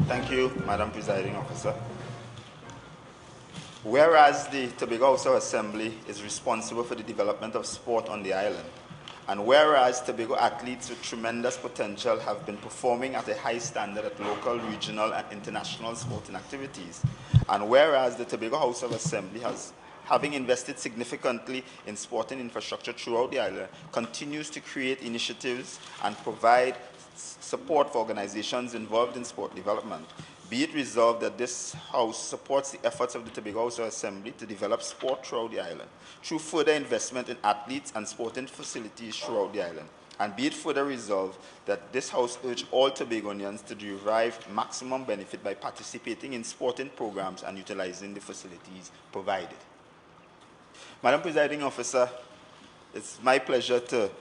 Thank you, Madam Presiding Officer. Whereas the Tobago House of Assembly is responsible for the development of sport on the island, and whereas Tobago athletes with tremendous potential have been performing at a high standard at local, regional, and international sporting activities, and whereas the Tobago House of Assembly has, having invested significantly in sporting infrastructure throughout the island, continues to create initiatives and provide support for organizations involved in sport development. Be it resolved that this House supports the efforts of the Tobago House of Assembly to develop sport throughout the island through further investment in athletes and sporting facilities throughout the island. And be it further resolved that this House urge all Tobagonians to derive maximum benefit by participating in sporting programs and utilizing the facilities provided. Madam Presiding Officer, it's my pleasure to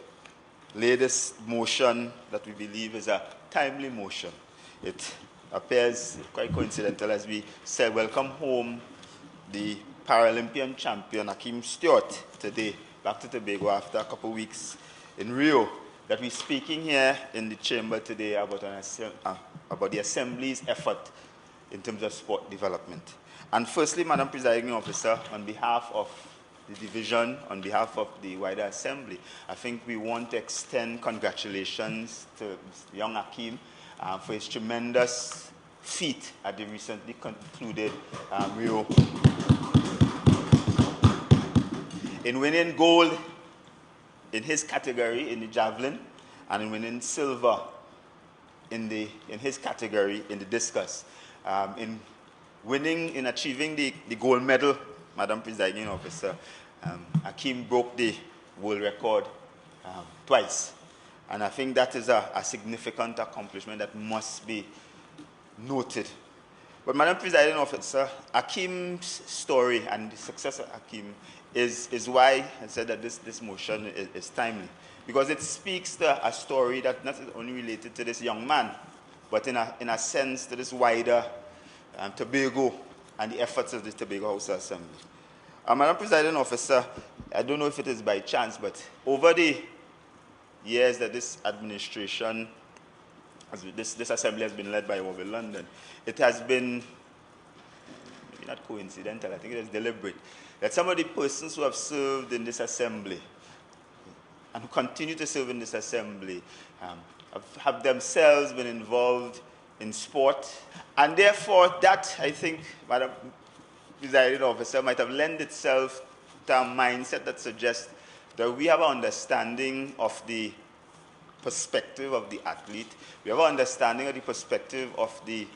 lay this motion that we believe is a timely motion. It appears quite coincidental as we said, welcome home the Paralympian champion Hakeem Stewart today, back to Tobago after a couple of weeks in Rio, that we're speaking here in the chamber today about the Assembly's effort in terms of sport development. And firstly, Madam Presiding Officer, on behalf of the division, on behalf of the wider Assembly, I think we want to extend congratulations to young Hakeem for his tremendous feat at the recently concluded Rio, in winning gold in his category in the javelin, and in winning silver in his category in the discus. In achieving the gold medal, Madam Presiding Officer, Hakeem broke the world record twice. And I think that is a significant accomplishment that must be noted. But Madam Presiding Officer, Hakeem's story and the success of Hakeem is why I said that this motion is timely. Because it speaks to a story that not only related to this young man, but in a sense to this wider Tobago and the efforts of the Tobago House of Assembly. Madam Presiding Officer, I don't know if it is by chance, but over the years that this administration, this assembly has been led by Orville London, it has been, maybe not coincidental, I think it is deliberate, that some of the persons who have served in this assembly and who continue to serve in this assembly have themselves been involved in sport, and therefore that, I think, Madam Presiding Officer, might have lent itself to a mindset that suggests that we have an understanding of the perspective of the athlete, we have an understanding of the perspective of the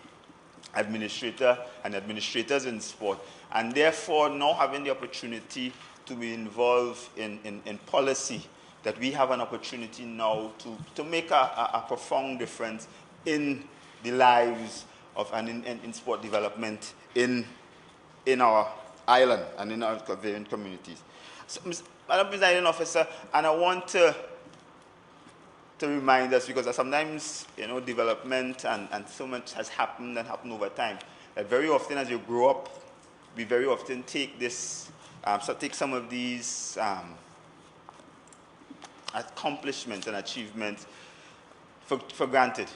administrator and administrators in sport, and therefore now having the opportunity to be involved in policy, that we have an opportunity now to make a profound difference in the lives of and in sport development in our island and in our various communities. So, Madam Presiding Officer, and I want to remind us, because sometimes, development and so much has happened and happened over time, that very often as you grow up, we very often take take some of these accomplishments and achievements for granted.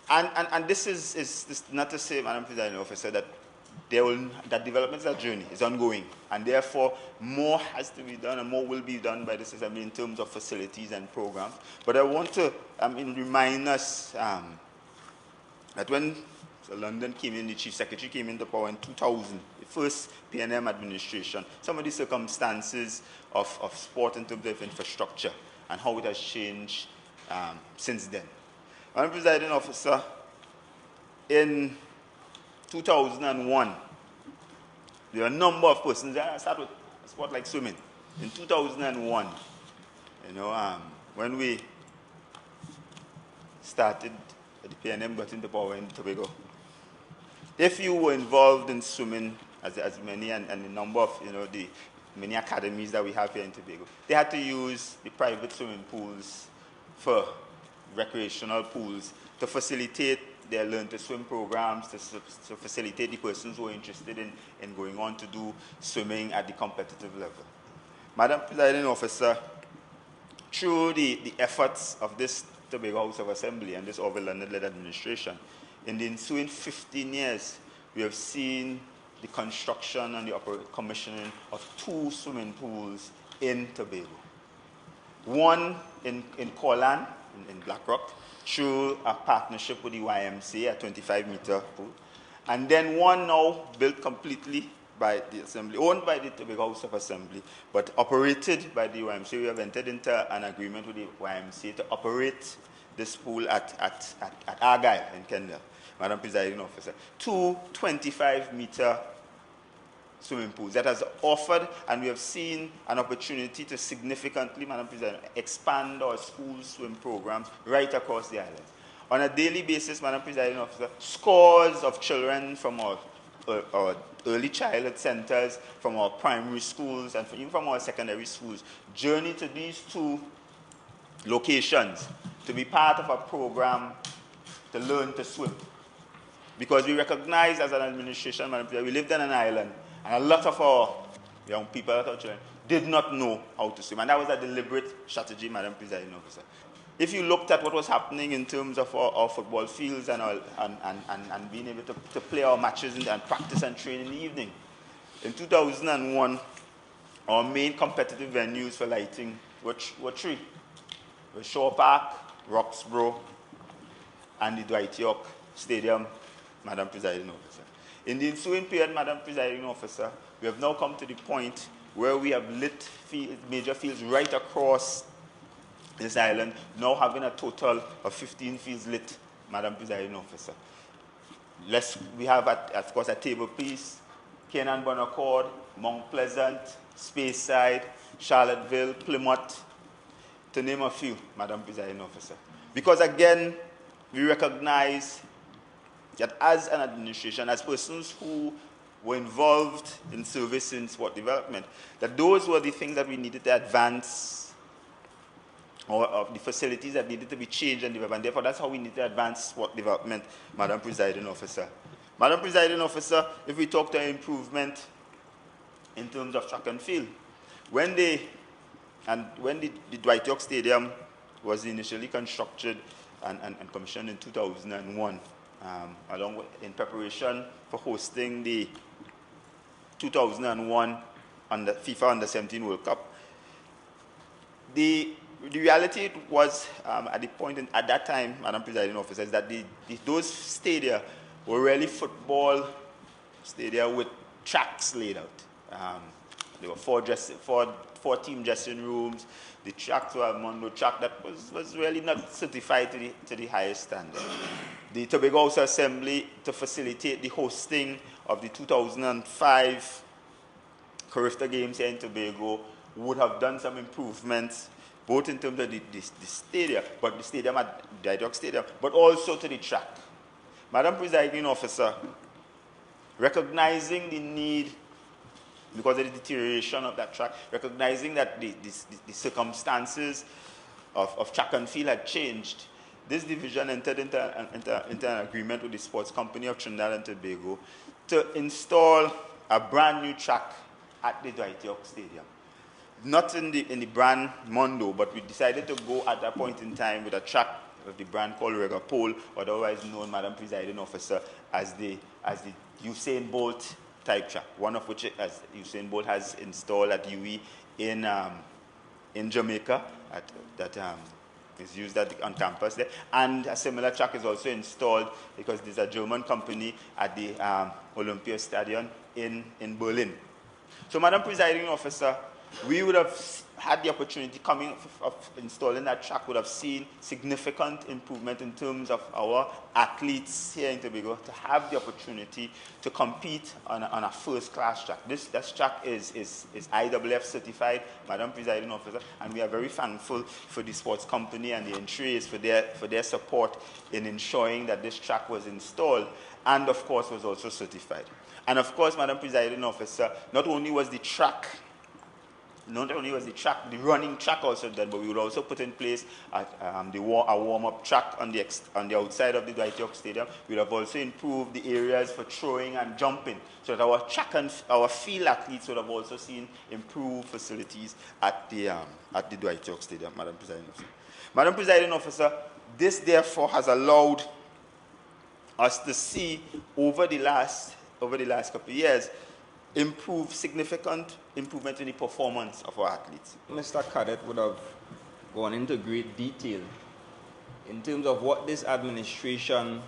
And this is not to say, Madam Presiding Officer, that development is a journey, it's ongoing, and therefore more has to be done and more will be done by this assembly in terms of facilities and programs. But I want to remind us that when London came in, the Chief Secretary came into power in 2000, the first PNM administration, some of the circumstances of sport in terms of infrastructure and how it has changed since then. Madam Presiding Officer, in 2001, there were a number of persons. I started with a sport like swimming. In 2001, when we started, the PNM got into power in Tobago. If you were involved in swimming, as many and the number of the many academies that we have here in Tobago, they had to use the private swimming pools for recreational pools to facilitate their learn to swim programs, to facilitate the persons who are interested in going on to do swimming at the competitive level. Madam Presiding Officer, through the efforts of this Tobago House of Assembly and this Orville London-led administration, in the ensuing 15 years, we have seen the construction and the commissioning of 2 swimming pools in Tobago. One in Corland, in Blackrock, through a partnership with the YMCA, a 25-meter pool. And then one now built completely by the Assembly, owned by the Tobago House of Assembly, but operated by the YMCA. We have entered into an agreement with the YMCA to operate this pool at Argyle in Kendall, Madam Presiding Officer. 2 25-meter swimming pools that has offered, and we have seen an opportunity to significantly, Madam President, expand our school swim programs right across the island. On a daily basis, Madam Presiding Officer, scores of children from our early childhood centers, from our primary schools, and even from our secondary schools, journey to these 2 locations to be part of a program to learn to swim. Because we recognize as an administration, Madam President, we lived on an island, and a lot of our young people, our children, did not know how to swim. And that was a deliberate strategy, Madam Presiding Officer. If you looked at what was happening in terms of our football fields and being able to play our matches and practice and train in the evening, in 2001, our main competitive venues for lighting were 3. The Shore Park, Roxborough, and the Dwight York Stadium, Madam Presiding Officer. In the ensuing period, Madam Presiding Officer, we have now come to the point where we have lit major fields right across this island, now having a total of 15 fields lit, Madam Presiding Officer. We have, of course, at Table Peace, Canaan Bonaccord, Mount Pleasant, Speyside, Charlottesville, Plymouth, to name a few, Madam Presiding Officer. Because again, we recognize that as an administration, as persons who were involved in service in sport development, that those were the things that we needed to advance, or of the facilities that needed to be changed and developed. And therefore, that's how we need to advance sport development, Madam Presiding Officer. Madam Presiding Officer, if we talk to improvement in terms of track and field, when the Dwight York Stadium was initially constructed and commissioned in 2001, in preparation for hosting the 2001 FIFA Under-17 World Cup, the reality was, at that time, Madam Presiding Officer, is that those stadia were really football stadia with tracks laid out. There were 4 team dressing rooms. The tracks were a Mondo track that was really not certified to the highest standard. The Tobago House Assembly, to facilitate the hosting of the 2005 Carifta Games here in Tobago, would have done some improvements, both in terms of the stadium, but the stadium at Dwight York Stadium, but also to the track. Madam Presiding Officer, recognizing the need, because of the deterioration of that track, recognizing that the circumstances of track and field had changed, this division entered into an agreement with the Sports Company of Trinidad and Tobago to install a brand new track at the Dwight York Stadium. Not in the brand Mondo, but we decided to go at that point in time with a track of the brand called Regapole, otherwise known, Madam Presiding Officer, as the Usain Bolt type track, one of which as Usain Bolt has installed at UE in Jamaica, that is used on campus there. And a similar track is also installed, because there's a German company, at the Olympia Stadion in Berlin. So, Madam Presiding Officer, we would have had the opportunity of installing that track, would have seen significant improvement in terms of our athletes here in Tobago to have the opportunity to compete on a first-class track. This track is IAAF certified, Madam Presiding Officer, and we are very thankful for the sports company and the entries for their support in ensuring that this track was installed and, of course, was also certified. And, of course, Madam Presiding Officer, not only was the running track also done, but we would also put in place a warm-up track on the outside of the Dwight York Stadium. We would have also improved the areas for throwing and jumping, so that our track and our field athletes would have also seen improved facilities at the Dwight York Stadium, Madam Presiding Officer. Madam Presiding Officer, this therefore has allowed us to see over the last couple of years significant improvement in the performance of our athletes. Mr. Cadet would have gone into great detail in terms of what this administration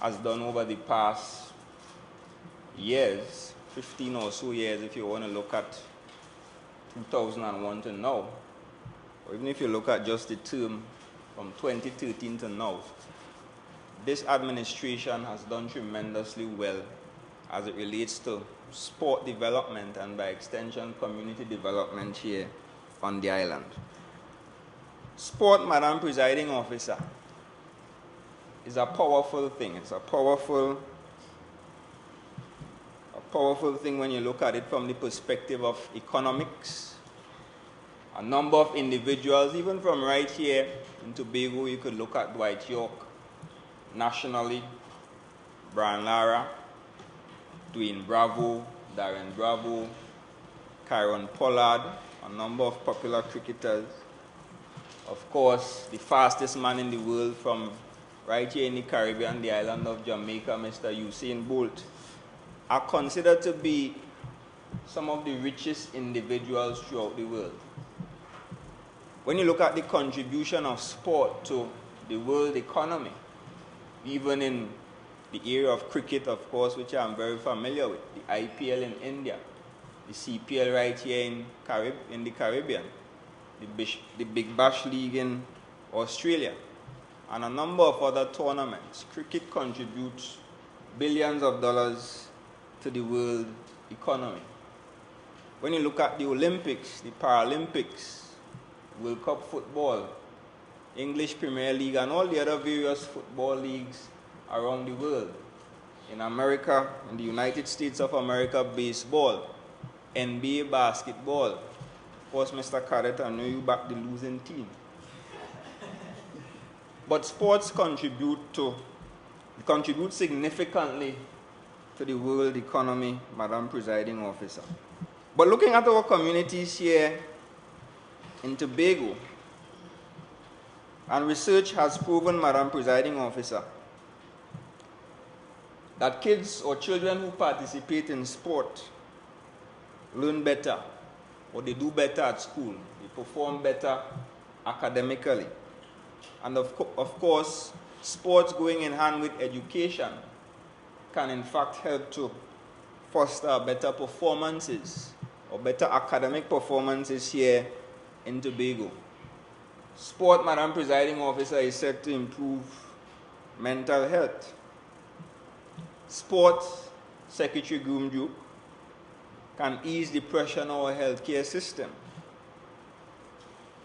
has done over the past years, 15 or so years if you want to look at 2001 to now, or even if you look at just the term from 2013 to now. This administration has done tremendously well as it relates to sport development and by extension community development here on the island. Sport, Madam Presiding Officer, is a powerful thing. It's a powerful thing when you look at it from the perspective of economics. A number of individuals, even from right here in Tobago, you could look at Dwight York nationally, Brian Lara, Dwayne Bravo, Darren Bravo, Kyron Pollard, a number of popular cricketers. Of course, the fastest man in the world from right here in the Caribbean, the island of Jamaica, Mr. Usain Bolt, are considered to be some of the richest individuals throughout the world. When you look at the contribution of sport to the world economy, even in the area of cricket, of course, which I'm very familiar with, the IPL in India, the CPL right here in the Caribbean, the Big Bash League in Australia, and a number of other tournaments. Cricket contributes billions of dollars to the world economy. When you look at the Olympics, the Paralympics, World Cup football, English Premier League, and all the other various football leagues around the world. In America, in the United States of America, baseball, NBA basketball. Of course, Mr. Cadet, I know you back the losing team. But sports contribute significantly to the world economy, Madam Presiding Officer. But looking at our communities here in Tobago, and research has proven, Madam Presiding Officer, that kids or children who participate in sport learn better, or they do better at school, they perform better academically. And of course, sports going in hand with education can in fact help to foster better performances or better academic performances here in Tobago. Sport, Madam Presiding Officer, is said to improve mental health. Sport, Secretary Groomjuk, can ease the pressure on our healthcare system.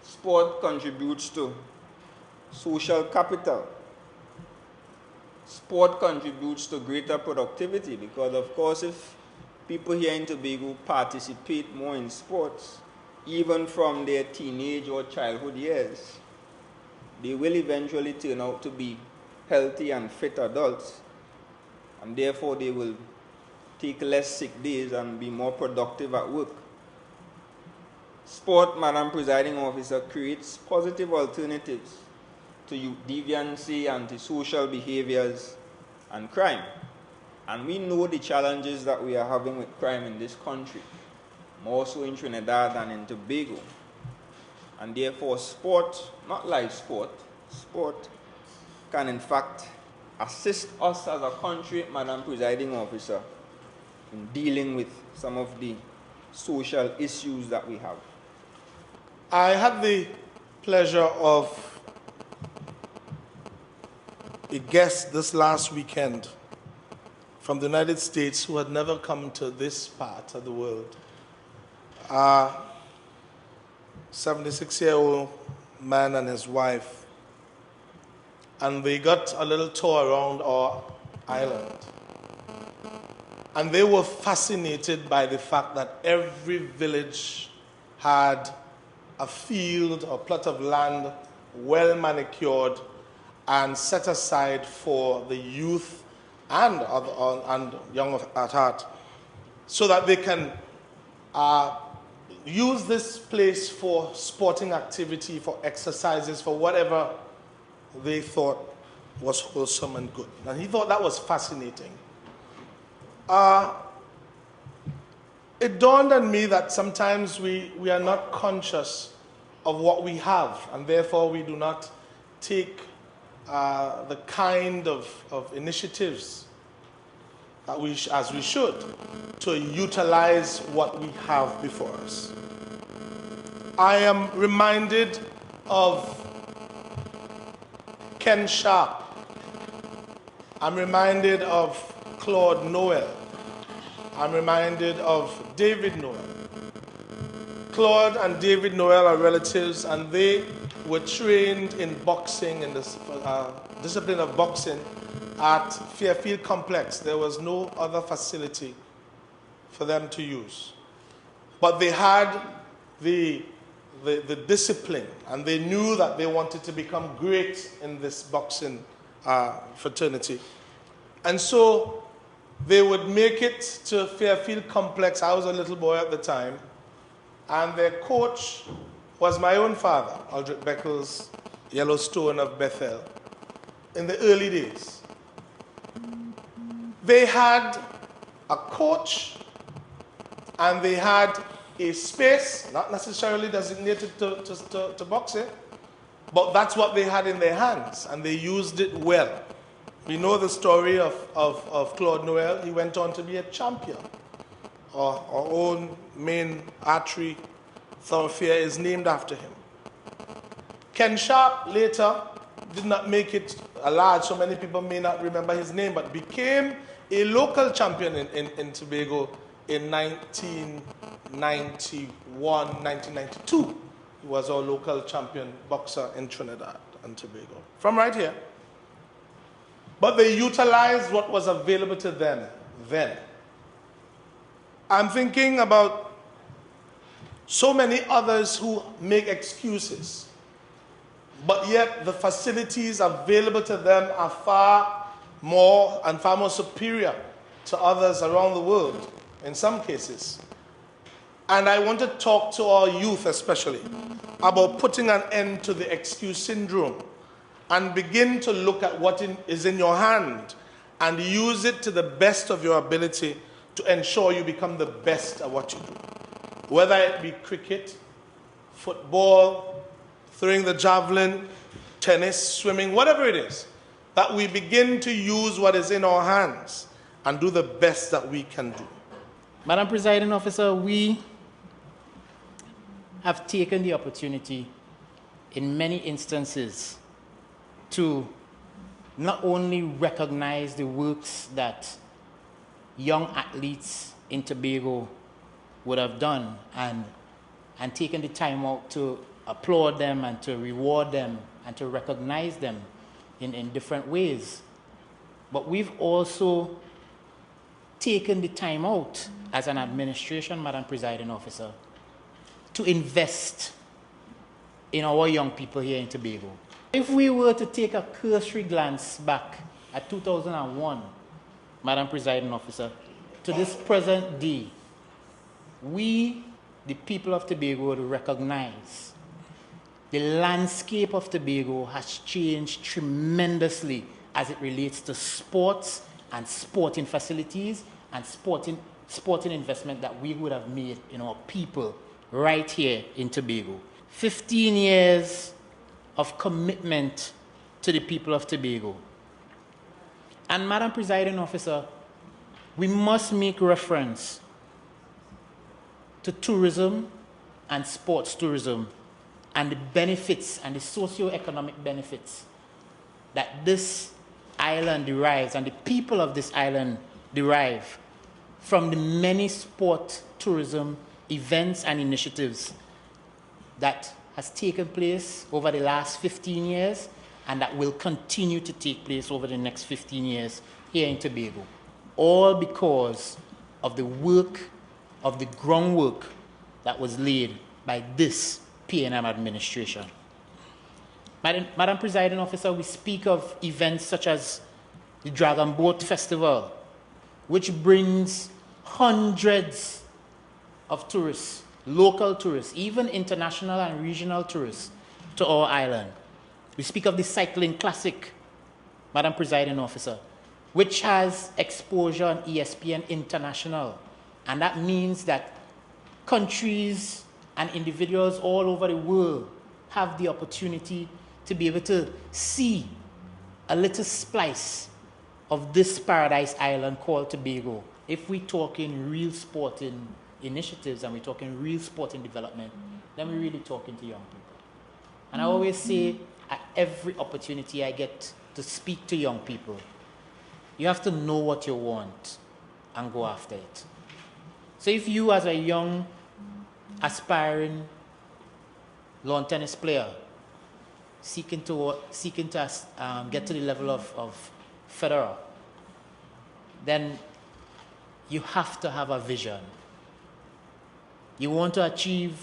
Sport contributes to social capital. Sport contributes to greater productivity because, of course, if people here in Tobago participate more in sports, even from their teenage or childhood years, they will eventually turn out to be healthy and fit adults, and therefore they will take less sick days and be more productive at work. Sport, Madam Presiding Officer, creates positive alternatives to deviancy, antisocial behaviors, and crime. And we know the challenges that we are having with crime in this country, more so in Trinidad than in Tobago. And therefore sport, not live sport, sport can in fact assist us as a country, Madam Presiding Officer, in dealing with some of the social issues that we have. I had the pleasure of a guest this last weekend from the United States who had never come to this part of the world. A 76-year-old man and his wife, and they got a little tour around our island. And they were fascinated by the fact that every village had a field or plot of land well manicured and set aside for the youth and young at heart, so that they can use this place for sporting activity, for exercises, for whatever they thought was wholesome and good. And he thought that was fascinating. It dawned on me that sometimes we are not conscious of what we have, and therefore we do not take the kind of initiatives that as we should, to utilize what we have before us. I am reminded of Ken Sharp. I'm reminded of Claude Noel. I'm reminded of David Noel. Claude and David Noel are relatives, and they were trained in boxing, in the discipline of boxing, at Fairfield Complex. There was no other facility for them to use. But they had the discipline, and they knew that they wanted to become great in this boxing fraternity. And so they would make it to Fairfield Complex. I was a little boy at the time, and their coach was my own father, Aldrich Beckles, Yellowstone of Bethel, in the early days. They had a coach, and they had a space, not necessarily designated to boxing, but that's what they had in their hands, and they used it well. We know the story of Claude Noel. He went on to be a champion. Our own main artery thoroughfare is named after him. Ken Sharp later did not make it large, so many people may not remember his name, but became a local champion in Tobago in 1991, 1992. He was our local champion boxer in Trinidad and Tobago, from right here. But they utilized what was available to them then. I'm thinking about so many others who make excuses, but yet the facilities available to them are far more superior to others around the world, in some cases. And I want to talk to our youth especially about putting an end to the excuse syndrome and begin to look at what is in your hand and use it to the best of your ability to ensure you become the best at what you do. Whether it be cricket, football, throwing the javelin, tennis, swimming, whatever it is, that we begin to use what is in our hands and do the best that we can do. Madam Presiding Officer, we have taken the opportunity in many instances to not only recognize the works that young athletes in Tobago would have done and taken the time out to applaud them and to reward them and to recognize them in different ways, but we've also taken the time out as an administration, Madam Presiding Officer, to invest in our young people here in Tobago. If we were to take a cursory glance back at 2001, Madam Presiding Officer, to this present day, we, the people of Tobago, would recognize the landscape of Tobago has changed tremendously as it relates to sports and sporting facilities and sporting investment that we would have made in our people right here in Tobago. 15 years of commitment to the people of Tobago. And Madam Presiding Officer, we must make reference to tourism and sports tourism and the benefits and the socio-economic benefits that this island derives and the people of this island derive from the many sport tourism events and initiatives that has taken place over the last 15 years and that will continue to take place over the next 15 years here in Tobago, all because of the work, of the groundwork that was laid by this P&M administration. Madam Presiding Officer, we speak of events such as the Dragon Boat Festival, which brings hundreds of tourists, local tourists, even international and regional tourists to our island. We speak of the Cycling Classic, Madam Presiding Officer, which has exposure on ESPN International. And that means that countries and individuals all over the world have the opportunity to be able to see a little splice of this paradise island called Tobago. If we talk in real sporting initiatives and we're talking real sporting development, then we're really talking to young people. And I always say at every opportunity I get to speak to young people, you have to know what you want and go after it. So if you as a young, aspiring lawn tennis player seeking to get to the level of Federer, then you have to have a vision. You want to achieve,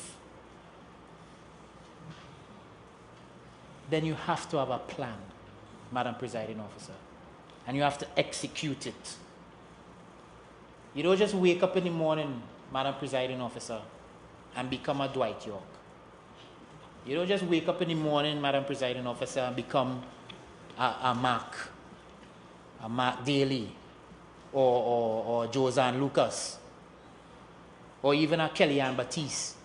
then you have to have a plan, Madam Presiding Officer, and you have to execute it. You don't just wake up in the morning, Madam Presiding Officer, and become a Dwight York. You don't just wake up in the morning, Madam Presiding Officer, and become a Mark Daly, or Josanne Lucas, or even a Kellyanne Batiste.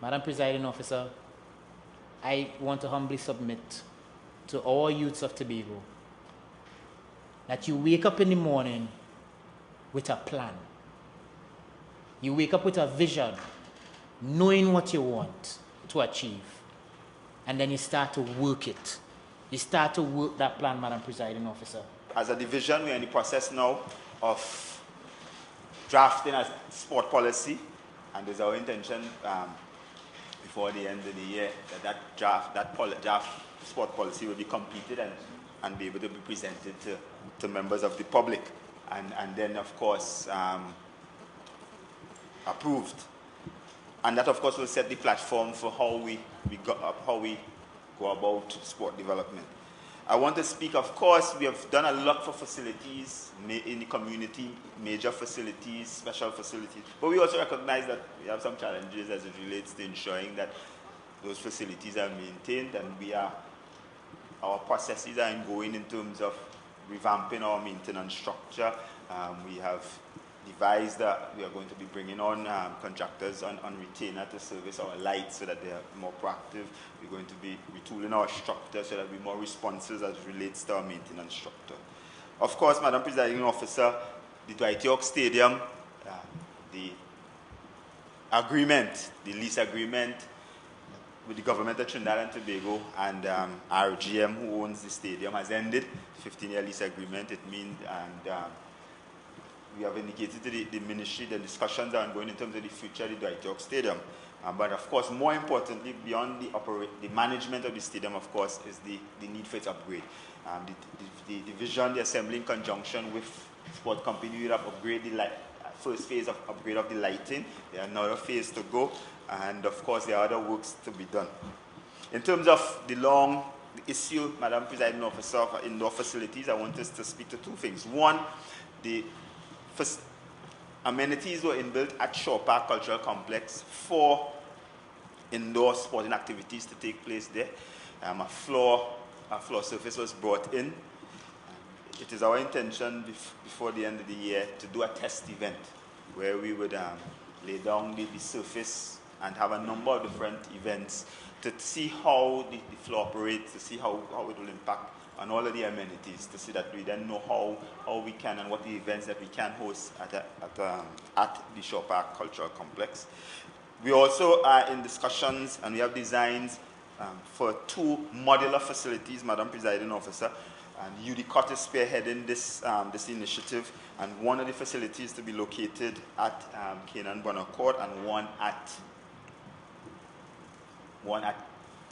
Madam Presiding Officer, I want to humbly submit to all youths of Tobago that you wake up in the morning with a plan. You wake up with a vision, knowing what you want to achieve, and then you start to work it. You start to work that plan, Madam Presiding Officer. As a division, we are in the process now of drafting a sport policy, and it's our intention before the end of the year that draft sport policy will be completed and be able to be presented to members of the public, and then of course approved. And that of course will set the platform for how we go about sport development. I want to speak, of course, we have done a lot for facilities in the community, major facilities, special facilities, but we also recognize that we have some challenges as it relates to ensuring that those facilities are maintained, and our processes are ongoing in terms of revamping our maintenance structure. We have devised that we are going to be bringing on contractors on retainer to service our lights so that they are more proactive. We're going to be retooling our structure so that we're more responsive as it relates to our maintenance structure. Of course, Madam Presiding Officer, the Dwight York Stadium, the lease agreement with the government of Trinidad and Tobago and RGM, who owns the stadium, has ended. 15-year lease agreement, it means, and we have indicated to the ministry the discussions are ongoing in terms of the future of the Dwight York Stadium. But of course, more importantly, beyond the management of the stadium, of course, is the need for its upgrade. The division, the assembly in conjunction with sport company will upgrade the first phase of upgrade of the lighting. There are another phase to go, and of course, there are other works to be done. In terms of the issue, Madam Presiding Officer, of indoor facilities, I want us to speak to two things. One, the amenities were inbuilt at Shaw Park Cultural Complex for indoor sporting activities to take place there. A floor surface was brought in. It is our intention before the end of the year to do a test event where we would lay down the surface and have a number of different events to see how the floor operates, to see how it will impact on all of the amenities, to see that we then know how we can and what the events that we can host at the Shaw Park Cultural Complex. We also are in discussions and we have designs for two modular facilities, Madam Presiding Officer, and UDCOT is spearheading this initiative, and one of the facilities to be located at Canaan Bonner Court and one at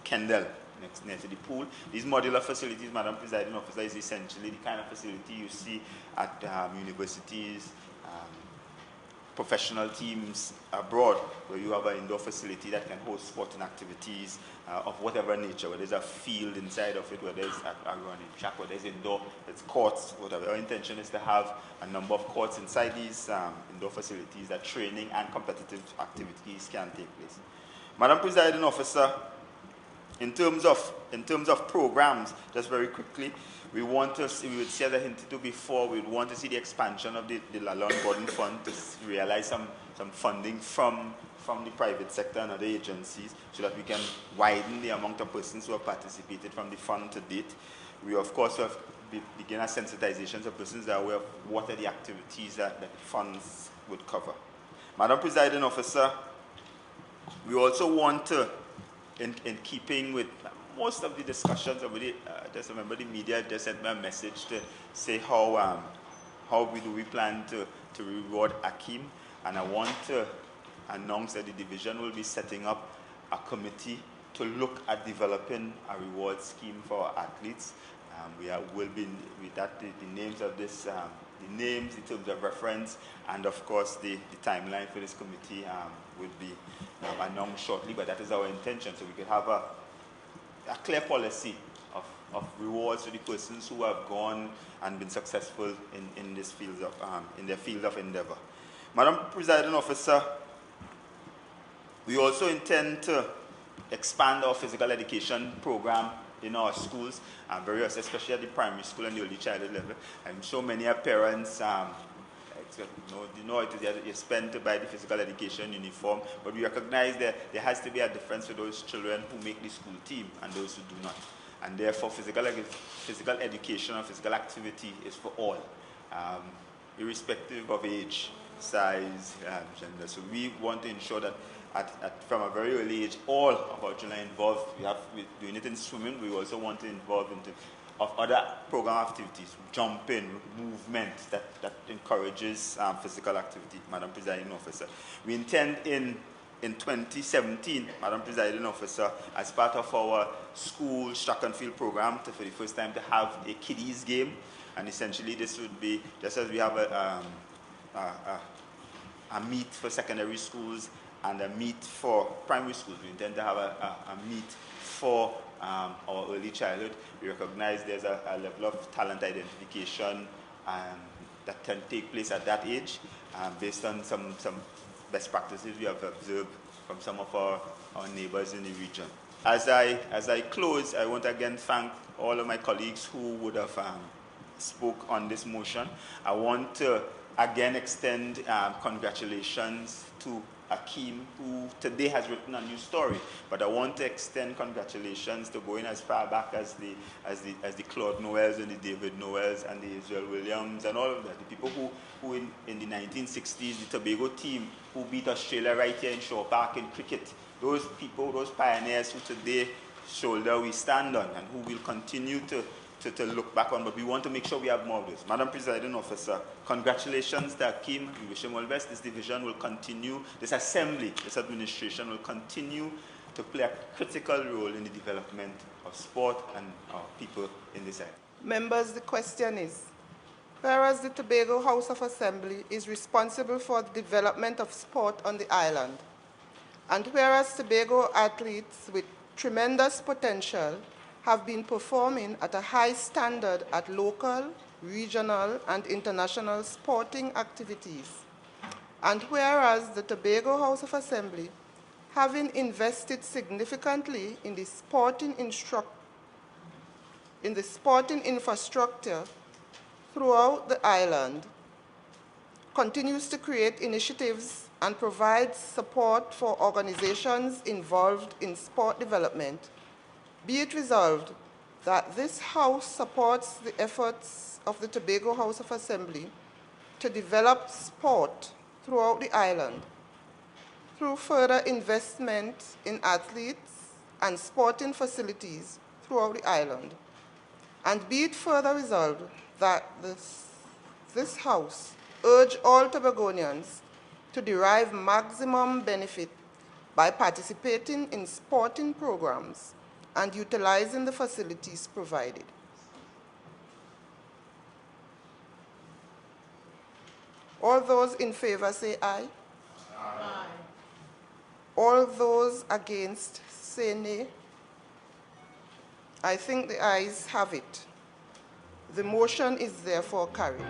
Kendall, next to the pool. These modular facilities, Madam Presiding Officer, is essentially the kind of facility you see at universities, professional teams abroad, where you have an indoor facility that can host sporting activities of whatever nature, whether there's a field inside of it, whether there's a running track, whether there's indoor, it's courts, whatever. Our intention is to have a number of courts inside these indoor facilities that training and competitive activities can take place. Madam Presiding Officer, In terms of programs, just very quickly, we would say that hinted before, we would want to see the expansion of the Lalonde Gordon Fund to realize some funding from the private sector and other agencies so that we can widen the amount of persons who have participated from the fund to date. We, of course, have begin our sensitizations of persons that are aware of what are the activities that the funds would cover. Madam Presiding Officer, we also want to, in keeping with most of the discussions already, just remember the media just sent me a message to say how we plan to reward Akeem, and I want to announce that the division will be setting up a committee to look at developing a reward scheme for our athletes. Will be with that the names of this, the names in terms of reference, and of course the timeline for this committee will be announced shortly. But that is our intention, so we could have a clear policy of rewards to the persons who have gone and been successful in this field of in their field of endeavor. Madam Presiding Officer, we also intend to expand our physical education program in our schools, especially at the primary school and the early childhood level. I'm sure many parents you spend to buy the physical education uniform, but we recognize that there has to be a difference for those children who make the school team and those who do not. And therefore, physical education and physical activity is for all, irrespective of age, size, gender. So we want to ensure that from a very early age, all of our children are involved. We're doing it in swimming. We also want to involve into other program activities, jumping, movement that encourages physical activity, Madam Presiding Officer. We intend in 2017, Madam Presiding Officer, as part of our school track and field program, for the first time to have a kiddies game, and essentially this would be just as we have a meet for secondary schools and a meet for primary schools. We intend to have a meet for our early childhood. We recognize there's a level of talent identification that can take place at that age based on some best practices we have observed from some of our neighbors in the region. As I close, I want to again thank all of my colleagues who would have spoke on this motion. I want to again extend congratulations to Akeem, who today has written a new story. But I want to extend congratulations to going as far back as the Claude Noels and the David Noels and the Israel Williams and all of that. The people who in the 1960s, the Tobago team who beat Australia right here in Shaw Park in cricket. Those people, those pioneers who today shoulder we stand on and who will continue to look back on, but we want to make sure we have more of this. Madam Presiding Officer, congratulations to Akeem. We wish him all the best. This division will continue, this assembly, this administration will continue to play a critical role in the development of sport and our people in this area. Members, the question is, whereas the Tobago House of Assembly is responsible for the development of sport on the island, and whereas Tobago athletes with tremendous potential have been performing at a high standard at local, regional, and international sporting activities. And whereas the Tobago House of Assembly, having invested significantly in the sporting infrastructure throughout the island, continues to create initiatives and provide support for organizations involved in sport development, be it resolved that this House supports the efforts of the Tobago House of Assembly to develop sport throughout the island through further investment in athletes and sporting facilities throughout the island. And be it further resolved that this House urge all Tobagonians to derive maximum benefit by participating in sporting programs and utilizing the facilities provided. All those in favor say aye. Aye. All those against say nay. I think the ayes have it. The motion is therefore carried.